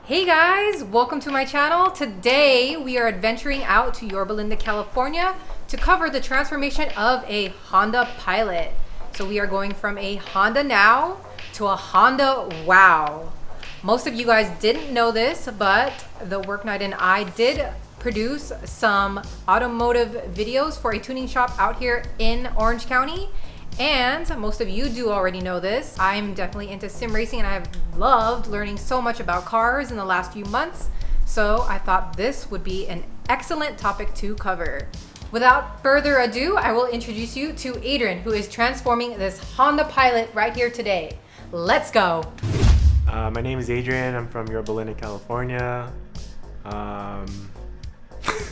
Hey guys, welcome to my channel. Today we are adventuring out to Yorba Linda, California to cover the transformation of a Honda Pilot. So we are going from a Honda Now to a Honda Wow. Most of you guys didn't know this, but the work night and I did produce some automotive videos for a tuning shop out here in Orange County. And most of you do already know this. I'm definitely into sim racing and I have loved learning so much about cars in the last few months. So I thought this would be an excellent topic to cover. Without further ado, I will introduce you to Adrian, who is transforming this Honda Pilot right here today. Let's go. My name is Adrian. I'm from Yorba Linda, California. I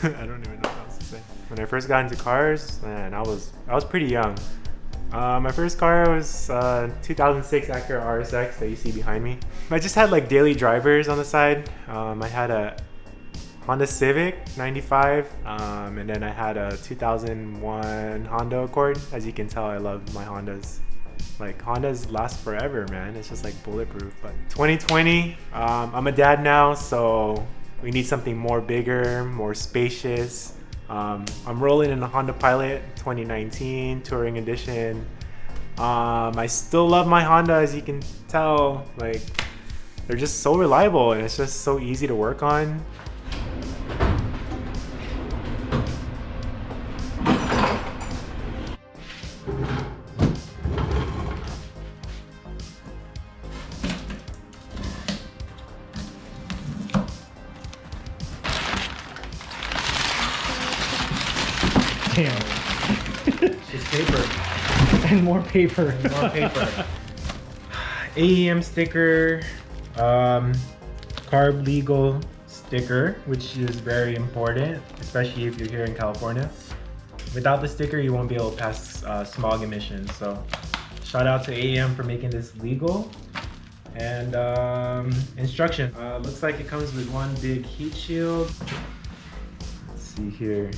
don't even know what else to say. When I first got into cars, man, I was pretty young. My first car was 2006 Acura RSX that you see behind me. I just had like daily drivers on the side. I had a Honda Civic 95, and then I had a 2001 Honda Accord. As you can tell, I love my Hondas. Like Hondas last forever, man. It's just like bulletproof. But 2020, I'm a dad now, so we need something more bigger, more spacious. I'm rolling in the Honda Pilot 2019 Touring Edition. I still love my Honda, as you can tell. Like, they're just so reliable and it's just so easy to work on. Damn. Just paper. And more paper. And more paper. AEM sticker, carb legal sticker, which is very important, especially if you're here in California. Without the sticker, you won't be able to pass smog emissions. So shout out to AEM for making this legal. And instruction. Looks like it comes with one big heat shield. Let's see here.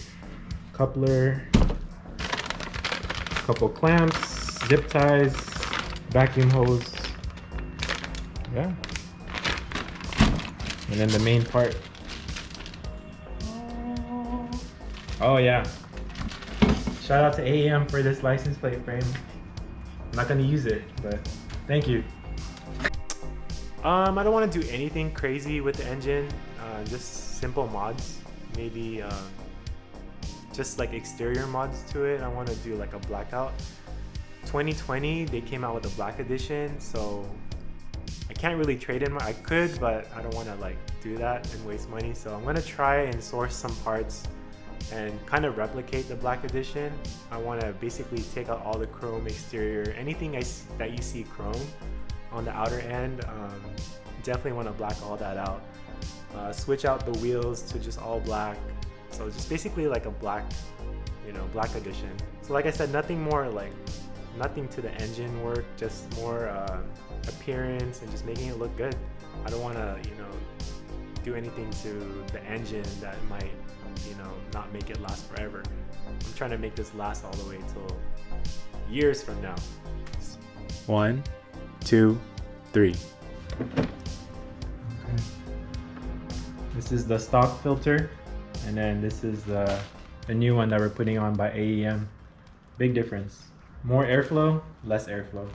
Coupler, couple clamps, zip ties, vacuum hose. Yeah. And then the main part. Oh yeah. Shout out to AEM for this license plate frame. I'm not gonna use it, but thank you. I don't want to do anything crazy with the engine. Just simple mods. Maybe just like exterior mods to it. I want to do like a blackout. 2020 they came out with a black edition, so I can't really trade in I could, but I don't want to like do that and waste money. So I'm gonna try and source some parts and kind of replicate the black edition. I want to basically take out all the chrome exterior, anything that you see chrome on the outer end. Definitely want to black all that out. Switch out the wheels to just all black. So just basically like a black, black edition. So like I said, nothing to the engine work, just more appearance and just making it look good. I don't want to, do anything to the engine that might, not make it last forever. I'm trying to make this last all the way till years from now. 1, 2, 3. Okay. This is the stock filter. And then this is the new one that we're putting on by AEM. Big difference. More airflow, less airflow.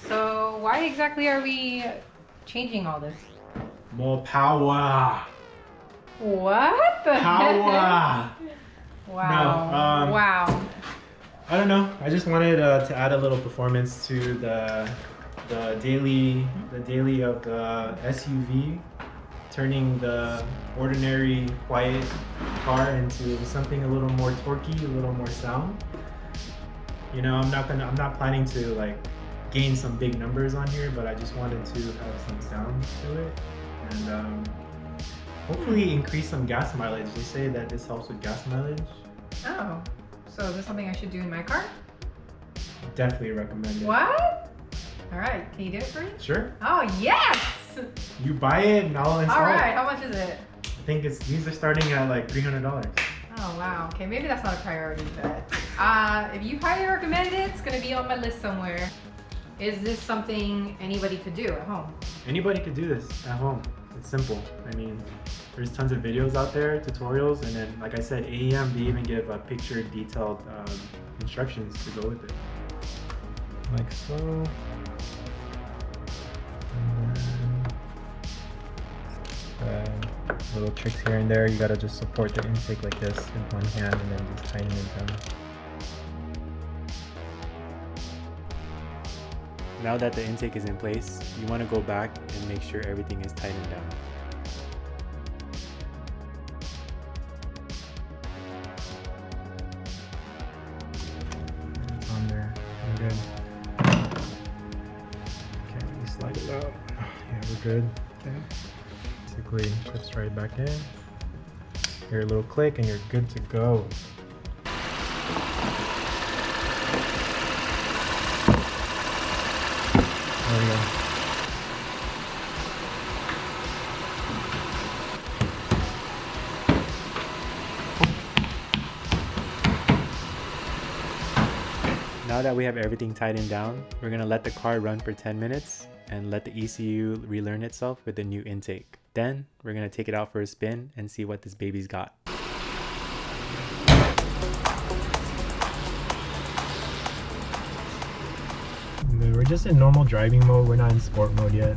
So why exactly are we changing all this? More power. What the Power. heck? Wow. No, wow. I don't know. I just wanted to add a little performance to the daily of the SUV. Turning the ordinary quiet car into something a little more torquey, a little more sound. I'm not planning to like gain some big numbers on here, but I just wanted to have some sound to it and hopefully increase some gas mileage. They say that this helps with gas mileage. Oh, so is this something I should do in my car? Definitely recommend it. What? All right, can you do it for me? Sure. Oh yes! You buy it and I'll install it. Alright, how much is it? I think these are starting at like $300. Oh wow, okay, maybe that's not a priority, but if you highly recommend it, it's gonna be on my list somewhere. Is this something anybody could do at home? Anybody could do this at home. It's simple. I mean, there's tons of videos out there, tutorials, and then, like I said, AEM, they even give picture detailed instructions to go with it. Like so. And then, little tricks here and there. You gotta just support the intake like this with one hand and then just tighten it down. Now that the intake is in place, you want to go back and make sure everything is tightened down. It's on there. We're good. Okay, let me slide it out. Yeah, we're good. Okay. Basically, clips right back in. Hear a little click and you're good to go. There we go. Now that we have everything tightened down, we're going to let the car run for 10 minutes and let the ECU relearn itself with the new intake. Then we're going to take it out for a spin and see what this baby's got. We're just in normal driving mode, we're not in sport mode yet.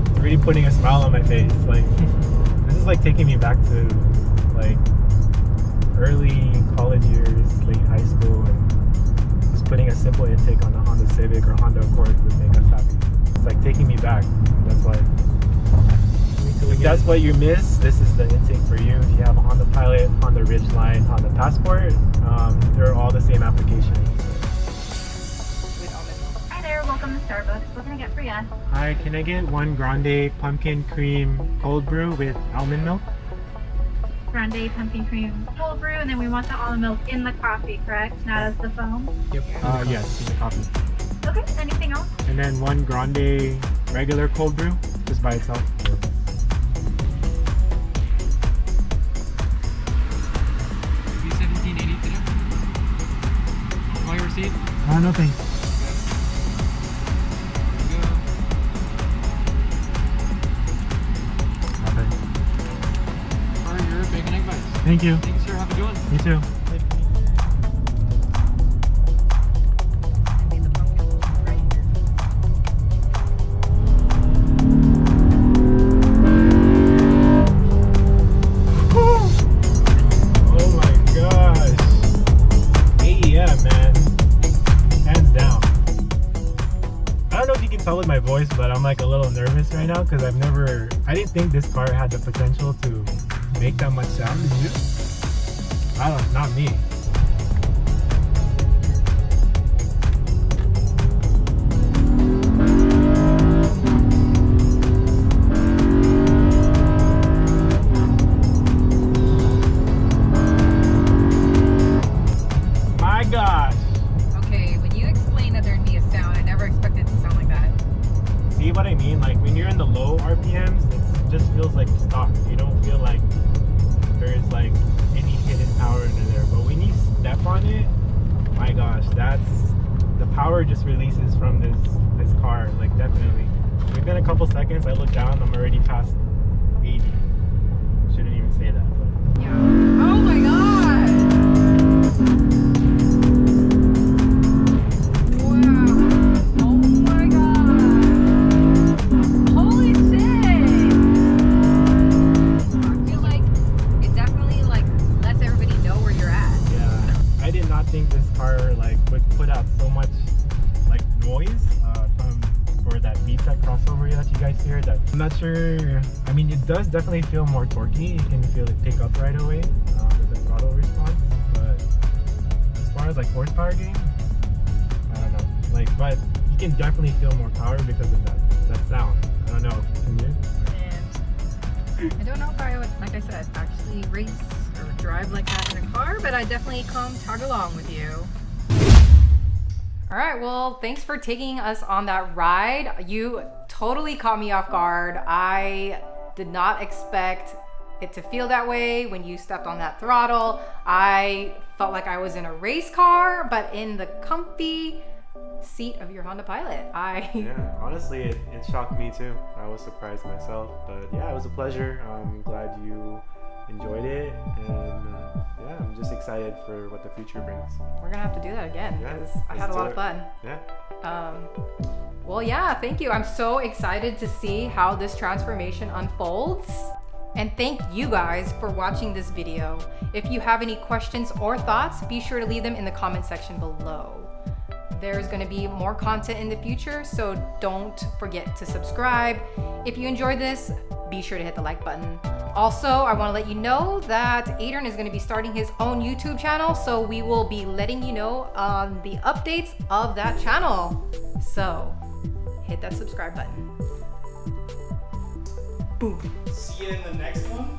It's really putting a smile on my face. Like, this is like taking me back to like early college years, late high school, and just putting a simple intake on a Honda Civic or Honda Accord would make us happy. It's like taking me back. That's why. If that's what you miss, this is the intake for you. If you have a Honda Pilot, Honda Ridgeline, Honda Passport, they're all the same application. Hi there, welcome to Starbucks. What can I get for you? Hi, can I get one grande pumpkin cream cold brew with almond milk? Grande pumpkin cream cold brew, and then we want the almond milk in the coffee, correct? Not as the foam? Yep. Yes, in the coffee. Okay, anything else? And then one grande regular cold brew, just by itself. Receipt? No thanks. Nothing. For your bacon egg bites. Thank you. Thanks, sir. Have a good one. You too. Oh my gosh. AEM, man. Hands down. I don't know if you can tell with my voice, but I'm like a little nervous right now because I didn't think this car had the potential to make that much sound. Did you? Not me. My gosh. Okay, when you explained that there'd be a sound, I never expected it to sound like that. See what I mean? Like when you're in the low RPMs, it just feels like stock. You don't feel like there's like any hidden power under there. But when you step on it, my gosh, the power just releases from this car. Like definitely. Within a couple seconds, I look down, I'm already past 80. Shouldn't even say that, but Yeah. Oh my god! Wow. Oh my god. Holy shit! I feel like it definitely like lets everybody know where you're at. yeah, I did not think this car like would put out so much like noise for that VTEC crossover that you guys hear. That I'm not sure. I mean, it does definitely feel more torquey. You can feel it pick up right away with the throttle response. But as far as like horsepower gain, I don't know. Like, but you can definitely feel more power because of that sound. I don't know. Can you? And I don't know if I would, like I said, actually race or drive like that in a car, but I definitely come tag along with you. All right, well, thanks for taking us on that ride. You totally caught me off guard. I did not expect it to feel that way when you stepped on that throttle. I felt like I was in a race car, but in the comfy seat of your Honda Pilot. Yeah, honestly, it shocked me too. I was surprised myself, but yeah, it was a pleasure. I'm glad you enjoyed it, and yeah, I'm just excited for what the future brings. We're gonna have to do that again Yeah, because I let's had a do lot it. of fun. Yeah. Well, yeah, thank you. I'm so excited to see how this transformation unfolds. And thank you guys for watching this video. If you have any questions or thoughts, be sure to leave them in the comment section below. There's going to be more content in the future, so don't forget to subscribe. If you enjoyed this, be sure to hit the like button. Also, I want to let you know that Adrian is going to be starting his own YouTube channel, so we will be letting you know on the updates of that channel. So, hit that subscribe button. Boom. See you in the next one?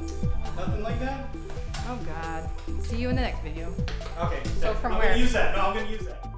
Nothing like that? Oh God. See you in the next video. Okay, So from I'm where? gonna use that. No, I'm gonna use that.